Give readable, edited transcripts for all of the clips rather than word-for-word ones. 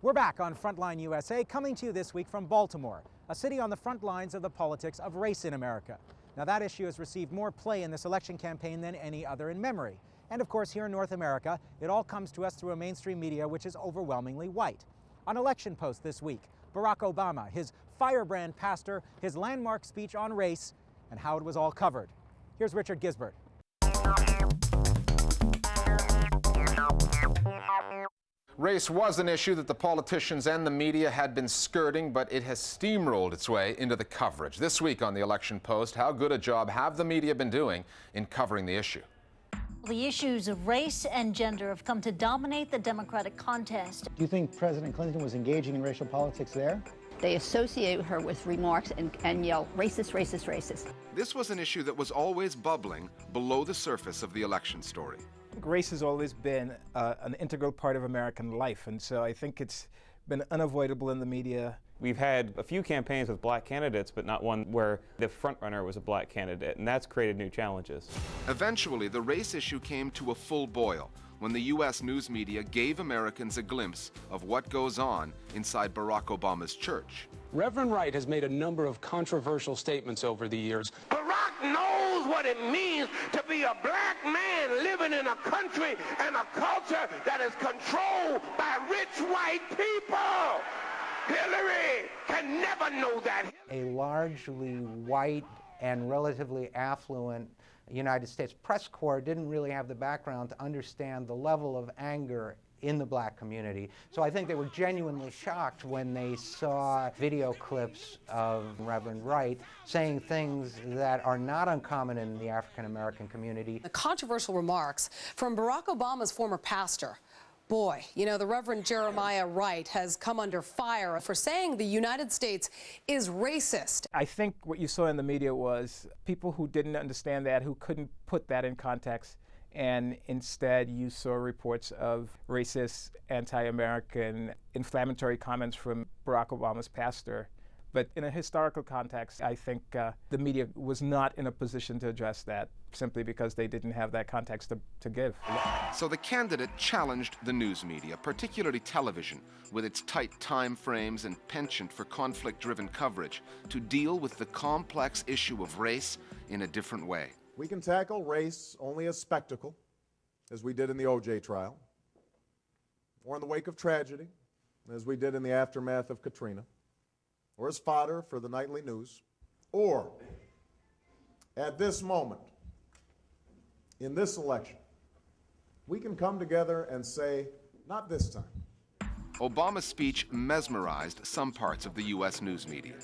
We're back on Frontline USA, coming to you this week from Baltimore, a city on the front lines of the politics of race in America. Now, that issue has received more play in this election campaign than any other in memory. And of course, here in North America, it all comes to us through a mainstream media which is overwhelmingly white. On Election Post this week, Barack Obama, his firebrand pastor, his landmark speech on race, and how it was all covered. Here's Richard Gisbert. Race was an issue that the politicians and the media had been skirting, but it has steamrolled its way into the coverage. This week on the Election Post, how good a job have the media been doing in covering the issue? The issues of race and gender have come to dominate the Democratic contest. Do you think President Clinton was engaging in racial politics there? They associate her with remarks and yell, racist, racist, racist. This was an issue that was always bubbling below the surface of the election story. Race has always been an integral part of American life, and so I think it's been unavoidable in the media. We've had a few campaigns with black candidates, but not one where the frontrunner was a black candidate, and that's created new challenges. Eventually, the race issue came to a full boil when the U.S. news media gave Americans a glimpse of what goes on inside Barack Obama's church. Reverend Wright has made a number of controversial statements over the years. Barack knows what it means to be a black man living in a country and a culture that is controlled by rich white people. Hillary can never know that. A largely white and relatively affluent United States press corps didn't really have the background to understand the level of anger in the black community. So I think they were genuinely shocked when they saw video clips of Reverend Wright saying things that are not uncommon in the African American community. The controversial remarks from Barack Obama's former pastor. Boy, you know, the Reverend Jeremiah Wright has come under fire for saying the United States is racist. I think what you saw in the media was people who didn't understand that, who couldn't put that in context, and instead you saw reports of racist, anti-American, inflammatory comments from Barack Obama's pastor. But in a historical context, I think the media was not in a position to address that simply because they didn't have that context to give. So the candidate challenged the news media, particularly television, with its tight time frames and penchant for conflict-driven coverage, to deal with the complex issue of race in a different way. We can tackle race only as spectacle, as we did in the O.J. trial, or in the wake of tragedy, as we did in the aftermath of Katrina, or as fodder for the nightly news, or at this moment, in this election, we can come together and say, not this time. Obama's speech mesmerized some parts of the U.S. news media.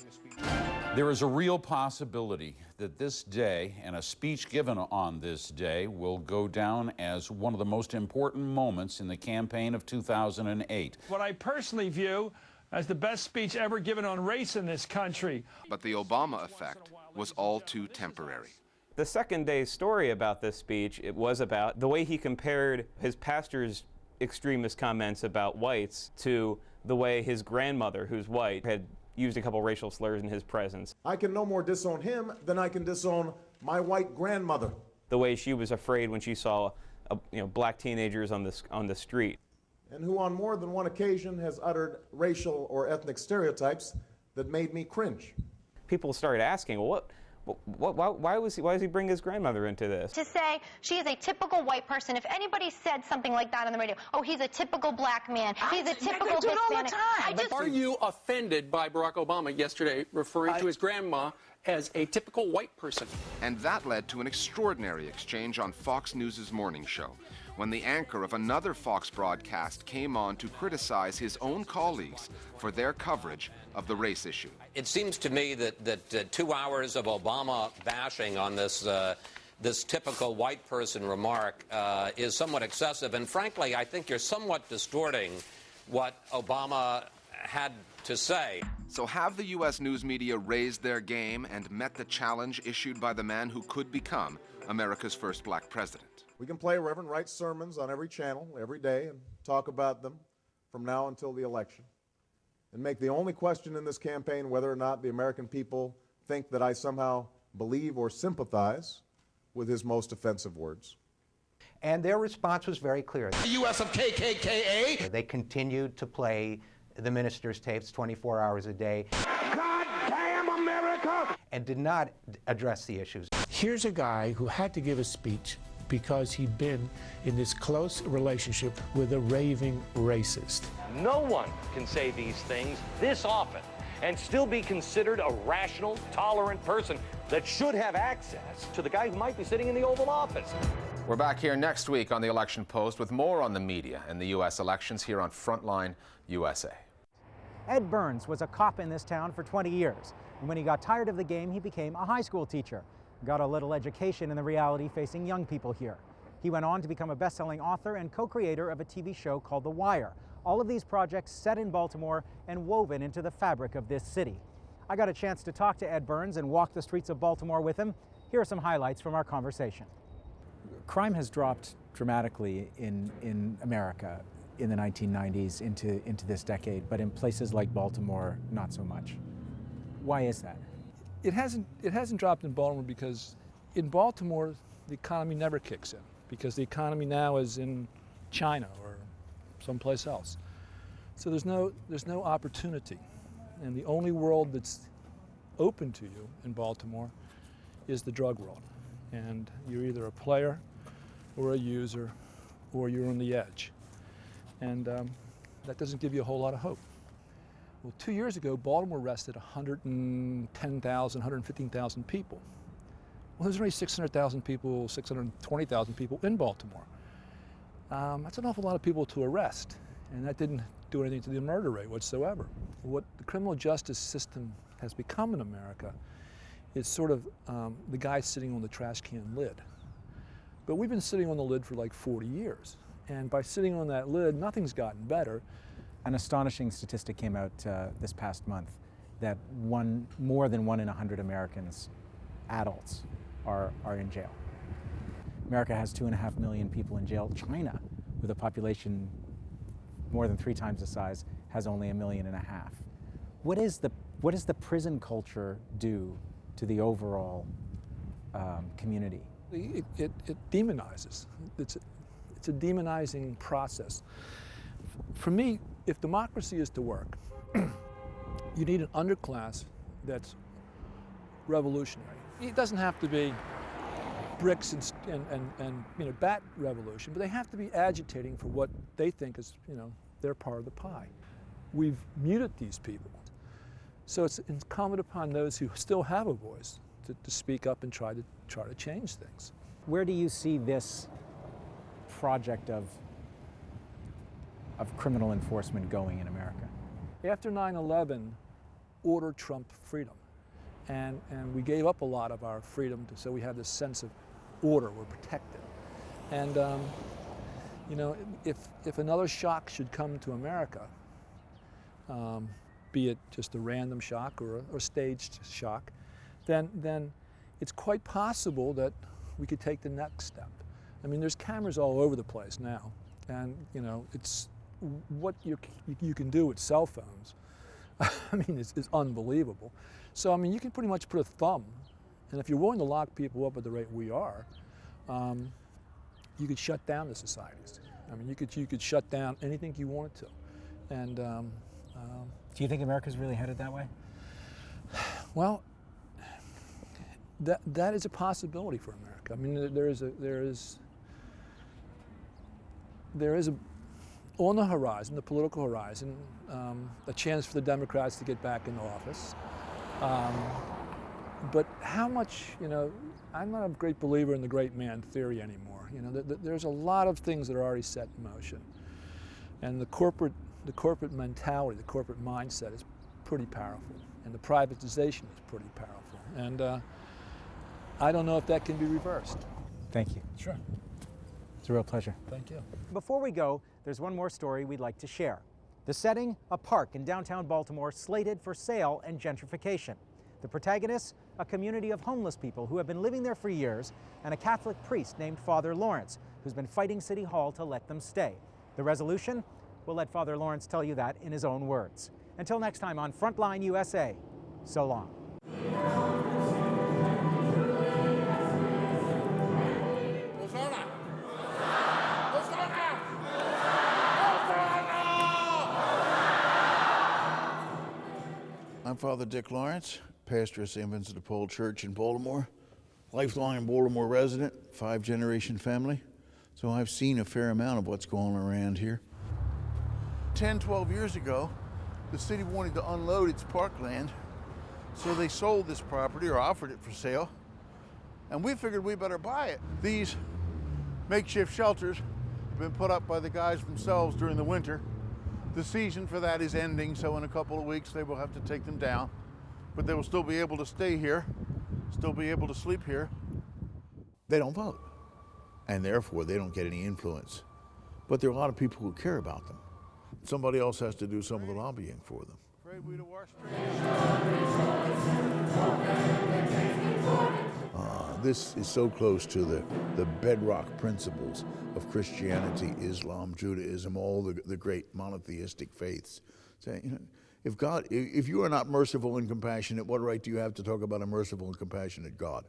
There is a real possibility that this day, and a speech given on this day, will go down as one of the most important moments in the campaign of 2008. What I personally view as the best speech ever given on race in this country. But the Obama effect was all too temporary. The second day story about this speech, it was about the way he compared his pastor's extremist comments about whites to the way his grandmother, who's white, had used a couple racial slurs in his presence. I can no more disown him than I can disown my white grandmother. The way she was afraid when she saw black teenagers on the street. And who on more than one occasion has uttered racial or ethnic stereotypes that made me cringe. People started asking, well, why does he bring his grandmother into this? To say she is a typical white person, if anybody said something like that on the radio, oh, he's a typical black man, he's a typical Hispanic. Are you offended by Barack Obama yesterday referring to his grandma as a typical white person? And that led to an extraordinary exchange on Fox News' morning show, when the anchor of another Fox broadcast came on to criticize his own colleagues for their coverage of the race issue. It seems to me that 2 hours of Obama bashing on this typical white person remark is somewhat excessive, and frankly, I think you're somewhat distorting what Obama had to say. So have the U.S. news media raised their game and met the challenge issued by the man who could become America's first black president? We can play Reverend Wright's sermons on every channel, every day, and talk about them from now until the election, and make the only question in this campaign whether or not the American people think that I somehow believe or sympathize with his most offensive words. And their response was very clear. The U.S. of KKKA. They continued to play the minister's tapes 24 hours a day. God damn America! And did not address the issues. Here's a guy who had to give a speech because he'd been in this close relationship with a raving racist. No one can say these things this often and still be considered a rational, tolerant person that should have access to the guy who might be sitting in the Oval Office. We're back here next week on the Election Post with more on the media and the U.S. elections here on Frontline USA. Ed Burns was a cop in this town for 20 years. And when he got tired of the game, he became a high school teacher. Got a little education in the reality facing young people here. He went on to become a best-selling author and co-creator of a TV show called The Wire. All of these projects set in Baltimore and woven into the fabric of this city. I got a chance to talk to Ed Burns and walk the streets of Baltimore with him. Here are some highlights from our conversation. Crime has dropped dramatically in America in the 1990s into this decade, but in places like Baltimore, not so much. Why is that? It hasn't dropped in Baltimore because in Baltimore the economy never kicks in, because the economy now is in China or someplace else. So there's no opportunity, and the only world that's open to you in Baltimore is the drug world, and you're either a player or a user or you're on the edge, and that doesn't give you a whole lot of hope. Well, 2 years ago, Baltimore arrested 110,000, 115,000 people. Well, there's only 600,000 people, 620,000 people in Baltimore. That's an awful lot of people to arrest, and that didn't do anything to the murder rate whatsoever. What the criminal justice system has become in America is sort of the guy sitting on the trash can lid. But we've been sitting on the lid for like 40 years, and by sitting on that lid, nothing's gotten better. An astonishing statistic came out this past month that more than 1 in 100 Americans, adults, are in jail. America has 2.5 million people in jail. China, with a population more than 3 times the size, has only 1.5 million. What does the prison culture do to the overall community? It demonizes. It's a demonizing process. For me, if democracy is to work, you need an underclass that's revolutionary. It doesn't have to be bricks and bat revolution, but they have to be agitating for what they think is their part of the pie. We've muted these people, so it's incumbent upon those who still have a voice to speak up and try to change things. Where do you see this project of criminal enforcement going in America? After 9/11, order trumped freedom, and we gave up a lot of our freedom so we have this sense of order, we're protected. And if another shock should come to America, be it just a random shock or a staged shock, then it's quite possible that we could take the next step. I mean, there's cameras all over the place now, and it's what you can do with cell phones. I mean, it's unbelievable. So I mean, you can pretty much put a thumb, and if you're willing to lock people up at the rate we are, you could shut down the societies. I mean, you could shut down anything you wanted to. And do you think America's really headed that way? Well, that is a possibility for America. I mean, there is a on the horizon, the political horizon, a chance for the Democrats to get back into office. But how much, I'm not a great believer in the great man theory anymore. There's a lot of things that are already set in motion. And the corporate mentality, the corporate mindset is pretty powerful. And the privatization is pretty powerful. And I don't know if that can be reversed. Thank you. Sure. It's a real pleasure. Thank you. Before we go, there's one more story we'd like to share. The setting, a park in downtown Baltimore slated for sale and gentrification. The protagonists, a community of homeless people who have been living there for years, and a Catholic priest named Father Lawrence, who's been fighting City Hall to let them stay. The resolution? We'll let Father Lawrence tell you that in his own words. Until next time on Frontline USA, so long. I'm Father Dick Lawrence, pastor of St. Vincent de Paul Church in Baltimore, lifelong Baltimore resident, 5-generation family, so I've seen a fair amount of what's going on around here. 10, 12 years ago, the city wanted to unload its parkland, so they sold this property or offered it for sale, and we figured we better buy it. These makeshift shelters have been put up by the guys themselves during the winter. The season for that is ending, so in a couple of weeks they will have to take them down, but they will still be able to stay here, still be able to sleep here. They don't vote, and therefore they don't get any influence. But there are a lot of people who care about them. Somebody else has to do some of the lobbying for them. This is so close to the bedrock principles of Christianity, Islam, Judaism, all the great monotheistic faiths. Saying, if you are not merciful and compassionate, what right do you have to talk about a merciful and compassionate God?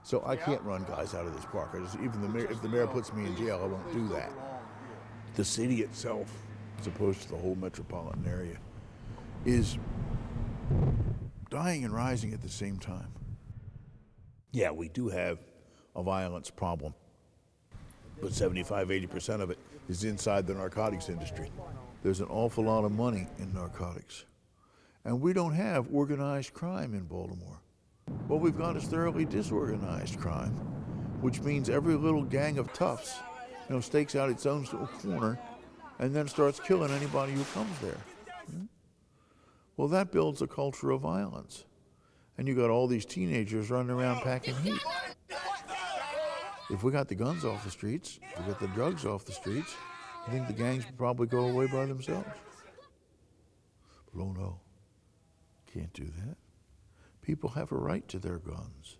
So I can't run guys out of this park. If the mayor puts me in jail, I won't do that. The city itself, as opposed to the whole metropolitan area, is dying and rising at the same time. Yeah, we do have a violence problem, but 75–80% of it is inside the narcotics industry. There's an awful lot of money in narcotics. And we don't have organized crime in Baltimore. What we've got is thoroughly disorganized crime, which means every little gang of toughs, stakes out its own little corner and then starts killing anybody who comes there. Well, that builds a culture of violence. And you got all these teenagers running around packing heat. If we got the guns off the streets, if we got the drugs off the streets, I think the gangs would probably go away by themselves. But oh no, can't do that. People have a right to their guns.